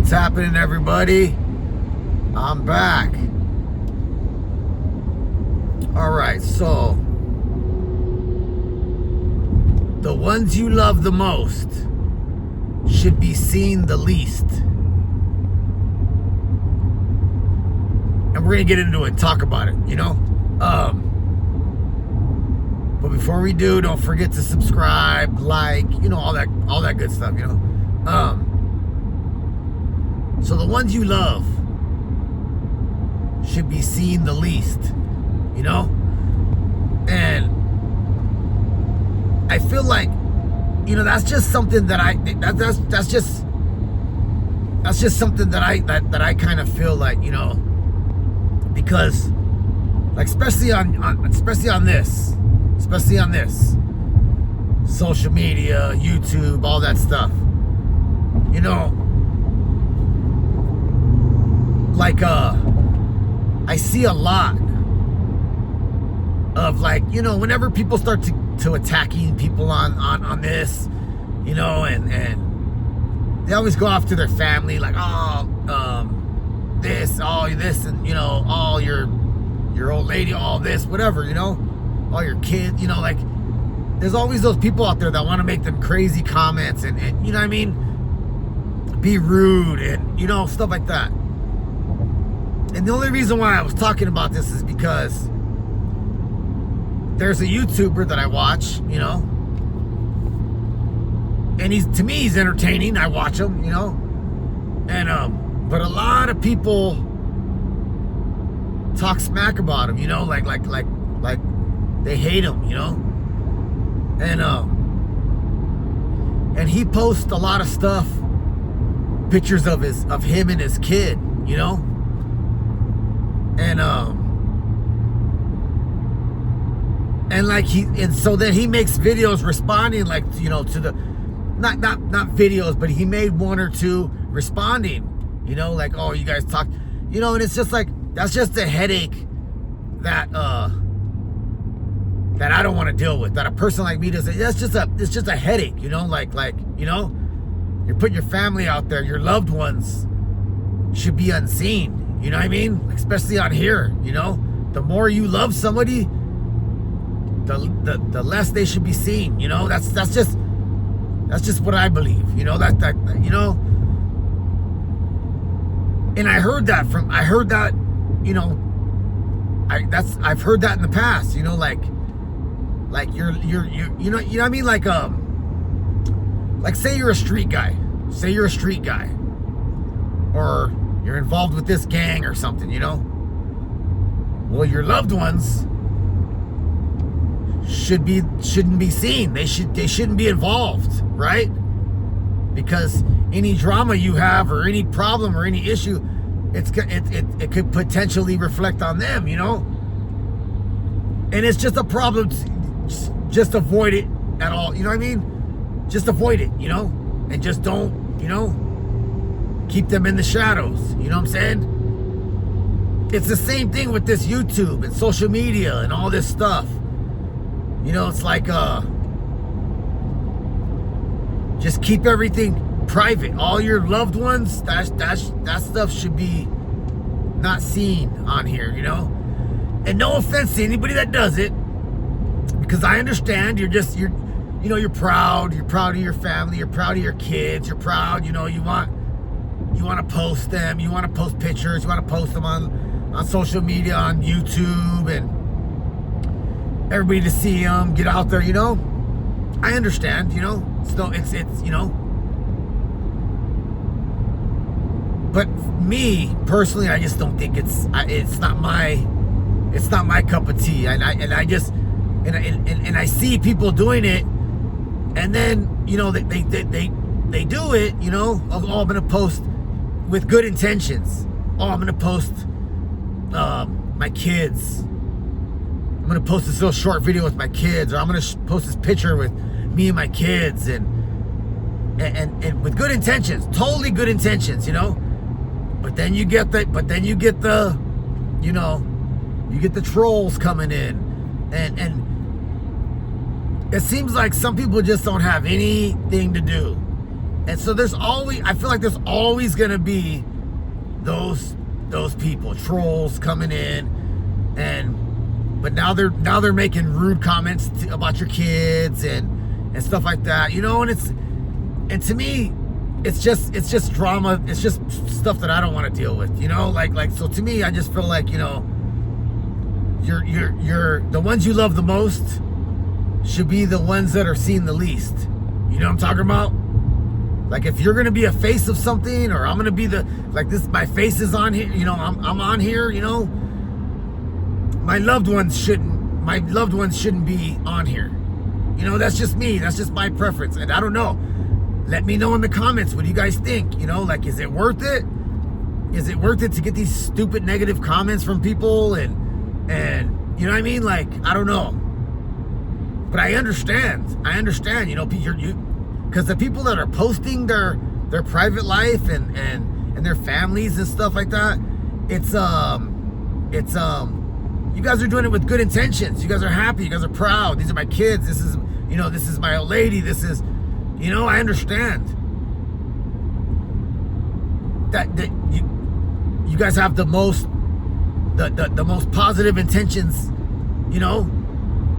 What's happening, everybody? I'm back. Alright, so the ones you love the most should be seen the least. And we're gonna get into it and talk about it, you know? But before we do, don't forget to subscribe, like, you know, all that good stuff, you know? So the ones you love should be seen the least, you know? And I feel like, you know, that's just something that that's just something that I kind of feel like, you know, because like especially on this social media, YouTube, all that stuff, you know, like I see a lot of, like, you know, whenever people start to attacking people on this, you know, and they always go after their family, like, this, and, you know, all your old lady, all this, whatever, you know, all your kids, you know, like, there's always those people out there that want to make them crazy comments and you know what I mean, be rude and, you know, stuff like that. And the only reason why I was talking about this is because there's a YouTuber that I watch, you know, and to me he's entertaining. I watch him, you know, and but a lot of people talk smack about him, you know, like they hate him, you know, and he posts a lot of stuff, pictures of him and his kid, you know, and like so then he makes videos responding, like, you know, to the not videos, but he made one or two responding, you know, like, oh, you guys talk, you know, and it's just like, that's just a headache that I don't want to deal with, that a person like me doesn't. It's just a headache, you know, like, you know, you're putting your family out there, your loved ones should be unseen, you know what I mean? Especially on here, you know, the more you love somebody, the less they should be seen, you know. That's just what I believe, you know, that you know. And I heard that, you know, I've heard that in the past, you know, like you're you know what I mean, like say you're a street guy, or you're involved with this gang or something, you know. Well, your loved ones shouldn't be seen. They shouldn't be involved, right? Because any drama you have, or any problem, or any issue, it could potentially reflect on them, you know. And it's just a problem. Just avoid it at all, you know what I mean? Just avoid it, you know, and just don't, you know, keep them in the shadows, you know what I'm saying? It's the same thing with this YouTube and social media and all this stuff. You know, it's like just keep everything private. All your loved ones, that stuff should be not seen on here, you know. And no offense to anybody that does it, because I understand you're proud of your family, you're proud of your kids, you're proud, you know, you want to post them, you want to post pictures, you want to post them on social media, on YouTube, and everybody to see them, get out there, you know. I understand, you know. It's you know. But me personally, I just don't think it's not my cup of tea. And I see people doing it, and then, you know, they do it, you know. Oh, I'm gonna post with good intentions. Oh, I'm gonna post my kids. I'm gonna post this little short video with my kids, or I'm gonna post this picture with me and my kids, and with good intentions, totally good intentions, you know. But then you get the you know, you get the trolls coming in, and it seems like some people just don't have anything to do And so there's always, I feel like there's always gonna be those people, trolls coming in, but now they're making rude comments about your kids and stuff like that, you know. And to me, it's just drama. It's just stuff that I don't want to deal with, you know. Like so to me, I just feel like, you know, you're the ones you love the most should be the ones that are seen the least. You know what I'm talking about? Like, if you're gonna be a face of something, or I'm gonna be my face is on here, you know, I'm on here, you know, my loved ones shouldn't be on here. You know, that's just me. That's just my preference. And I don't know. Let me know in the comments, what do you guys think? You know, like, is it worth it? Is it worth it to get these stupid negative comments from people? And you know what I mean? Like, I don't know. But I understand, you know, because the people that are posting their private life and their families and stuff like that, it's you guys are doing it with good intentions. You guys are happy. You guys are proud. These are my kids. This is my old lady. This is, you know, I understand that you guys have the most positive intentions, you know,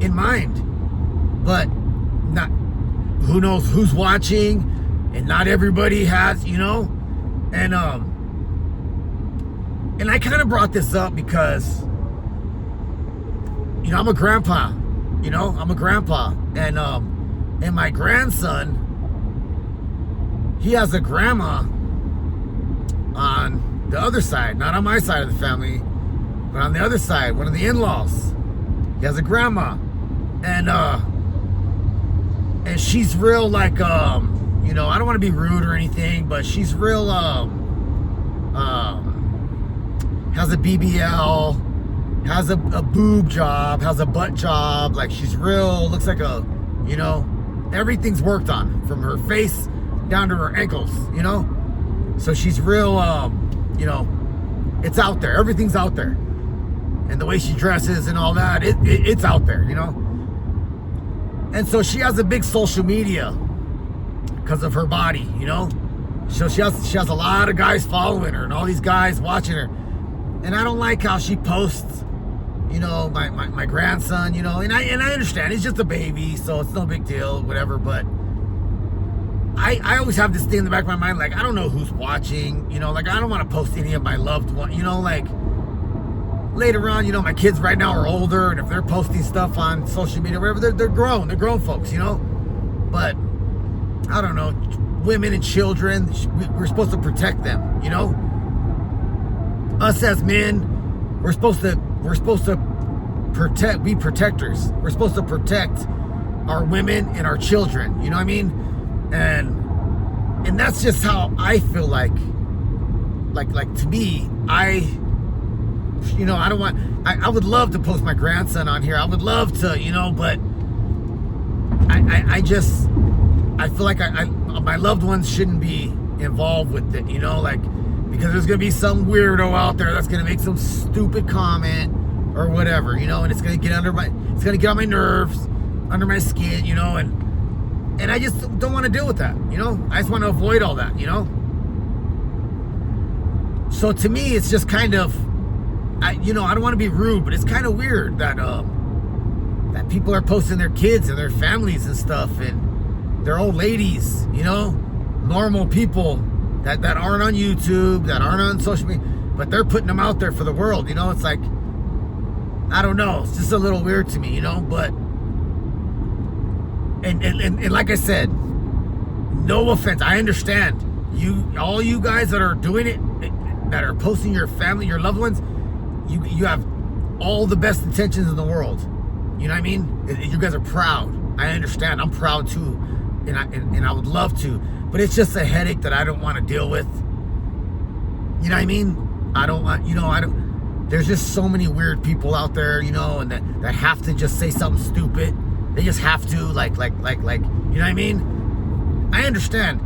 in mind. But not, who knows who's watching, and not everybody has, you know. And I kind of brought this up because, you know, I'm a grandpa, and my grandson, he has a grandma on the other side, not on my side of the family, but on the other side, one of the in-laws. He has a grandma, and she's real, like, you know, I don't want to be rude or anything, but she's real, has a BBL, has a boob job, has a butt job. Like, she's real, looks like a, you know, everything's worked on from her face down to her ankles, you know. So she's real, you know, it's out there. Everything's out there. And the way she dresses and all that, it's out there, you know. And so she has a big social media because of her body, you know. So she has a lot of guys following her and all these guys watching her. And I don't like how she posts, you know, my grandson, you know. And I understand, he's just a baby, so it's no big deal, whatever. But I always have this thing in the back of my mind, like, I don't know who's watching, you know. Like, I don't want to post any of my loved one, you know, like, later on, you know, my kids right now are older, and if they're posting stuff on social media, whatever, they're grown folks, you know. But I don't know, women and children, we're supposed to protect them, you know. Us as men, we're supposed to be protectors. We're supposed to protect our women and our children, you know what I mean? And that's just how I feel like to me, you know, I would love to post my grandson on here. I would love to, you know, but I feel like my loved ones shouldn't be involved with it, you know, like, because there's gonna be some weirdo out there that's gonna make some stupid comment or whatever, you know, and it's gonna get on my nerves, under my skin, you know, and I just don't want to deal with that, you know. I just want to avoid all that, you know. So to me, it's just kind of, you know, I don't want to be rude, but it's kind of weird that that people are posting their kids and their families and stuff, and their old ladies, you know, normal people that aren't on YouTube, that aren't on social media, but they're putting them out there for the world, you know. It's like, I don't know, it's just a little weird to me, you know. But and like I said, no offense, I understand all you guys that are doing it, that are posting your family, your loved ones, you have all the best intentions in the world, you know what I mean. You guys are proud. I understand, I'm proud too, and I would love to, but it's just a headache that I don't want to deal with, you know what I mean. I don't want, you know, there's just so many weird people out there, you know, and that have to just say something stupid. They just have to, like, you know what I mean? I understand.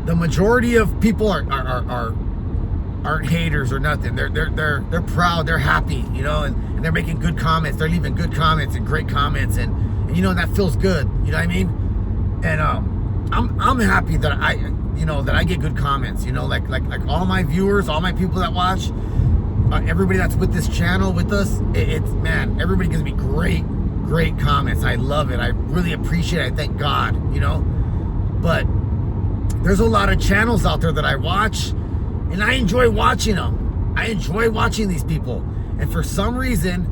The majority of people aren't haters or nothing. They're proud, they're happy, you know, and they're making good comments. They're leaving good comments and great comments, and you know, that feels good, you know what I mean? And I'm happy that that I get good comments. Like all my viewers, all my people that watch, everybody that's with this channel with us. It's man, everybody gives me great comments. I love it. I really appreciate it. I thank God. But there's a lot of channels out there that I watch, and I enjoy watching them. I enjoy watching these people, and for some reason,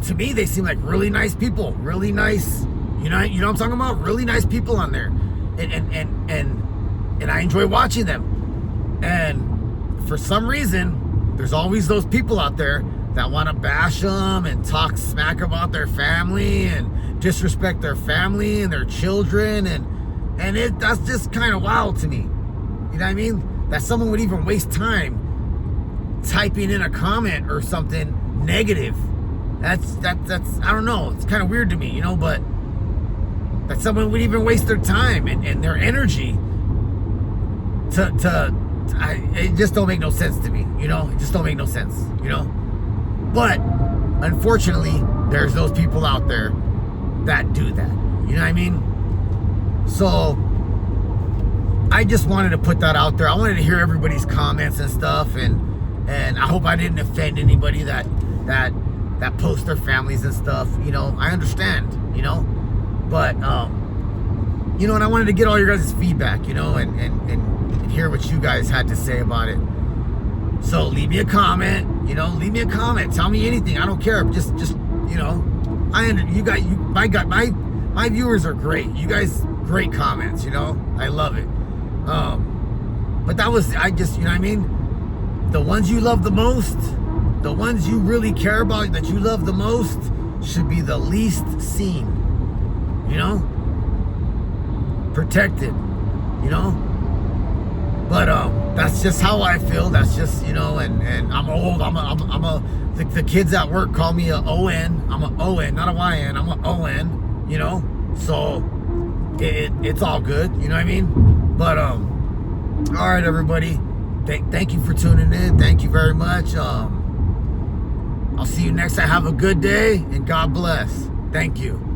to me, they seem like really nice people, really nice. You know what I'm talking about? Really nice people on there, and I enjoy watching them. And for some reason, there's always those people out there that want to bash them and talk smack about their family and disrespect their family and their children, and that's just kind of wild to me. You know what I mean? That someone would even waste time typing in a comment or something negative. That's I don't know. It's kind of weird to me, but that someone would even waste their time and their energy it just don't make no sense to me. It just don't make no sense. But unfortunately, there's those people out there that do that. You know what I mean? So I just wanted to put that out there. I wanted to hear everybody's comments and stuff, and I hope I didn't offend anybody that post their families and stuff. I understand. But and I wanted to get all your guys' feedback. And hear what you guys had to say about it. So leave me a comment. Leave me a comment. Tell me anything. I don't care. Just my viewers are great. You guys, great comments. I love it. But that was, I just, you know what I mean? The ones you love the most, the ones you really care about, that you love the most, should be the least seen. Protected. But that's just how I feel. That's just, and I'm old. The kids at work call me a ON. I'm a ON, not a YN. I'm a ON. So it's all good. You know what I mean? But all right, everybody. Thank you for tuning in. Thank you very much. I'll see you next time. Have a good day and God bless. Thank you.